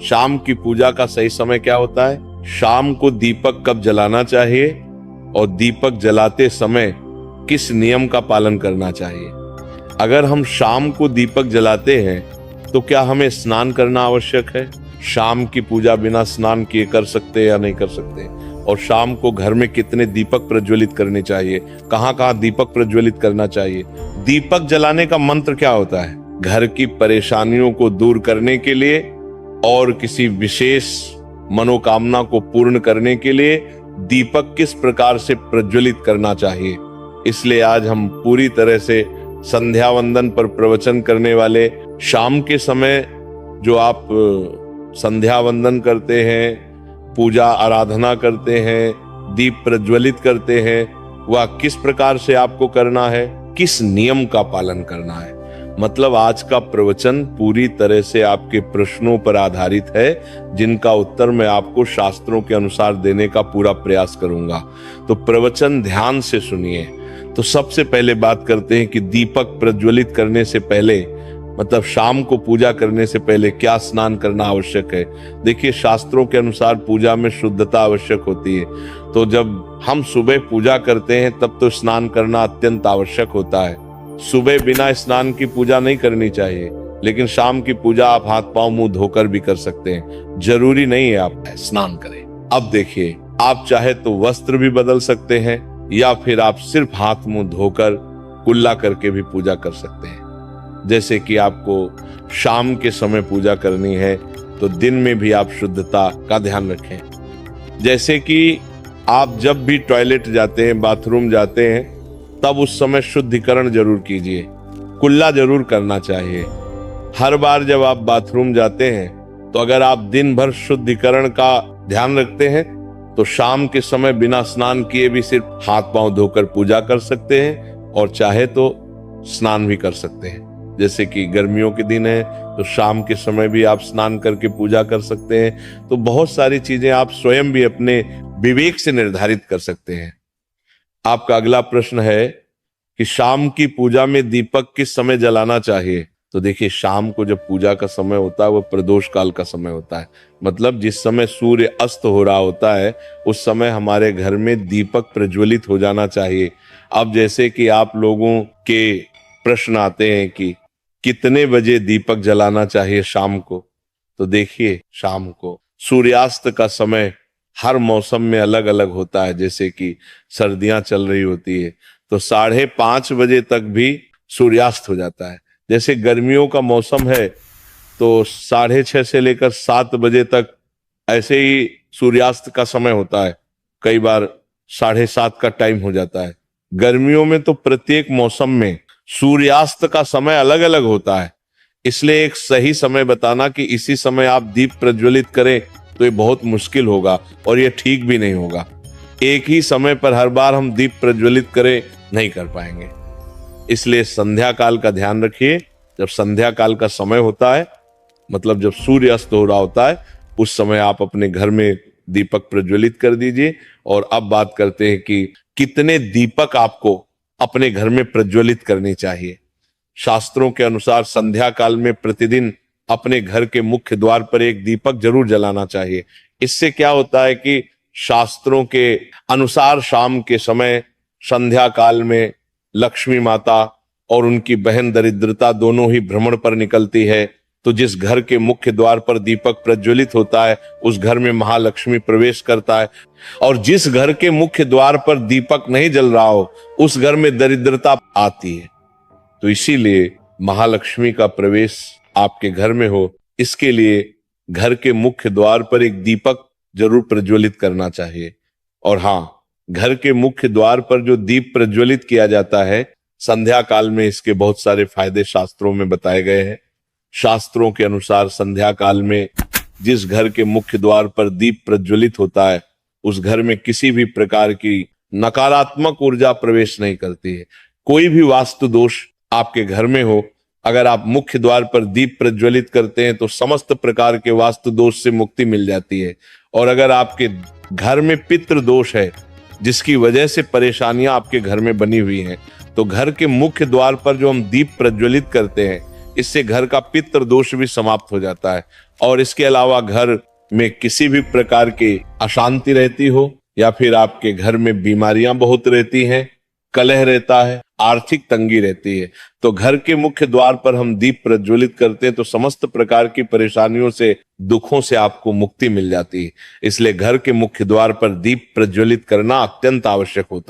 शाम की पूजा का सही समय क्या होता है, शाम को दीपक कब जलाना चाहिए और दीपक जलाते समय किस नियम का पालन करना चाहिए। अगर हम शाम को दीपक जलाते हैं तो क्या हमें स्नान करना आवश्यक है? शाम की पूजा बिना स्नान किए कर सकते या नहीं कर सकते? और शाम को घर में कितने दीपक प्रज्वलित करने चाहिए, कहाँ कहाँ दीपक प्रज्वलित करना चाहिए? दीपक जलाने का मंत्र क्या होता है? घर की परेशानियों को दूर करने के लिए और किसी विशेष मनोकामना को पूर्ण करने के लिए दीपक किस प्रकार से प्रज्वलित करना चाहिए। इसलिए आज हम पूरी तरह से संध्या वंदन पर प्रवचन करने वाले, शाम के समय जो आप संध्या वंदन करते हैं, पूजा आराधना करते हैं, दीप प्रज्वलित करते हैं, वह किस प्रकार से आपको करना है, किस नियम का पालन करना है। मतलब आज का प्रवचन पूरी तरह से आपके प्रश्नों पर आधारित है, जिनका उत्तर मैं आपको शास्त्रों के अनुसार देने का पूरा प्रयास करूंगा। तो प्रवचन ध्यान से सुनिए। तो सबसे पहले बात करते हैं कि दीपक प्रज्वलित करने से पहले, मतलब शाम को पूजा करने से पहले क्या स्नान करना आवश्यक है। देखिए, शास्त्रों के अनुसार पूजा में शुद्धता आवश्यक होती है। तो जब हम सुबह पूजा करते हैं तब तो स्नान करना अत्यंत आवश्यक होता है। सुबह बिना स्नान की पूजा नहीं करनी चाहिए, लेकिन शाम की पूजा आप हाथ पांव मुंह धोकर भी कर सकते हैं, जरूरी नहीं है आप स्नान करें। अब देखिए, आप चाहे तो वस्त्र भी बदल सकते हैं या फिर आप सिर्फ हाथ मुंह धोकर कुल्ला करके भी पूजा कर सकते हैं। जैसे कि आपको शाम के समय पूजा करनी है तो दिन में भी आप शुद्धता का ध्यान रखें। जैसे कि आप जब भी टॉयलेट जाते हैं, बाथरूम जाते हैं, तब उस समय शुद्धिकरण जरूर कीजिए, कुल्ला जरूर करना चाहिए। हर बार जब आप बाथरूम जाते हैं तो अगर आप दिन भर शुद्धिकरण का ध्यान रखते हैं तो शाम के समय बिना स्नान किए भी सिर्फ हाथ पांव धोकर पूजा कर सकते हैं और चाहे तो स्नान भी कर सकते हैं। जैसे कि गर्मियों के दिन है तो शाम के समय भी आप स्नान करके पूजा कर सकते हैं। तो बहुत सारी चीजें आप स्वयं भी अपने विवेक से निर्धारित कर सकते हैं। आपका अगला प्रश्न है कि शाम की पूजा में दीपक किस समय जलाना चाहिए। तो देखिए, शाम को जब पूजा का समय होता है वह प्रदोष काल का समय होता है, मतलब जिस समय सूर्य अस्त हो रहा होता है उस समय हमारे घर में दीपक प्रज्वलित हो जाना चाहिए। अब जैसे कि आप लोगों के प्रश्न आते हैं कि कितने बजे दीपक जलाना चाहिए शाम को, तो देखिए, शाम को सूर्यास्त का समय हर मौसम में अलग अलग होता है। जैसे कि सर्दियां चल रही होती है तो 5:30 बजे तक भी सूर्यास्त हो जाता है। जैसे गर्मियों का मौसम है तो 6:30 से लेकर 7 बजे तक ऐसे ही सूर्यास्त का समय होता है। कई बार 7:30 का टाइम हो जाता है। गर्मियों में तो प्रत्येक मौसम में सूर्यास्त का समय अलग अलग होता है। इसलिए एक सही समय बताना कि इसी समय आप दीप प्रज्वलित करें तो ये बहुत मुश्किल होगा और ये ठीक भी नहीं होगा। एक ही समय पर हर बार हम दीप प्रज्वलित करें, नहीं कर पाएंगे। इसलिए संध्या काल का ध्यान रखिए। जब संध्या काल का समय होता है, मतलब जब सूर्य अस्त हो रहा होता है, उस समय आप अपने घर में दीपक प्रज्वलित कर दीजिए। और अब बात करते हैं कि कितने दीपक आपको अपने घर में प्रज्वलित करनी चाहिए। शास्त्रों के अनुसार संध्या काल में प्रतिदिन अपने घर के मुख्य द्वार पर एक दीपक जरूर जलाना चाहिए। इससे क्या होता है कि शास्त्रों के अनुसार शाम के समय संध्या काल में लक्ष्मी माता और उनकी बहन दरिद्रता दोनों ही भ्रमण पर निकलती है। तो जिस घर के मुख्य द्वार पर दीपक प्रज्वलित होता है उस घर में महालक्ष्मी प्रवेश करता है, और जिस घर के मुख्य द्वार पर दीपक नहीं जल रहा हो उस घर में दरिद्रता आती है। तो इसीलिए महालक्ष्मी का प्रवेश आपके घर में हो, इसके लिए घर के मुख्य द्वार पर एक दीपक जरूर प्रज्वलित करना चाहिए। और हाँ, घर के मुख्य द्वार पर जो दीप प्रज्वलित किया जाता है संध्या काल में, इसके बहुत सारे फायदे शास्त्रों में बताए गए हैं। शास्त्रों के अनुसार संध्या काल में जिस घर के मुख्य द्वार पर दीप प्रज्वलित होता है उस घर में किसी भी प्रकार की नकारात्मक ऊर्जा प्रवेश नहीं करती है। कोई भी वास्तु दोष आपके घर में हो, अगर आप मुख्य द्वार पर दीप प्रज्वलित करते हैं तो समस्त प्रकार के वास्तु दोष से मुक्ति मिल जाती है। और अगर आपके घर में पितृ दोष है जिसकी वजह से परेशानियां आपके घर में बनी हुई हैं, तो घर के मुख्य द्वार पर जो हम दीप प्रज्वलित करते हैं इससे घर का पितृ दोष भी समाप्त हो जाता है। और इसके अलावा घर में किसी भी प्रकार की अशांति रहती हो या फिर आपके घर में बीमारियां बहुत रहती हैं, कलह रहता है, आर्थिक तंगी रहती है, तो घर के मुख्य द्वार पर हम दीप प्रज्वलित करते हैं तो समस्त प्रकार की परेशानियों से, दुखों से आपको मुक्ति मिल जाती है। इसलिए घर के मुख्य द्वार पर दीप प्रज्वलित करना अत्यंत आवश्यक होता है।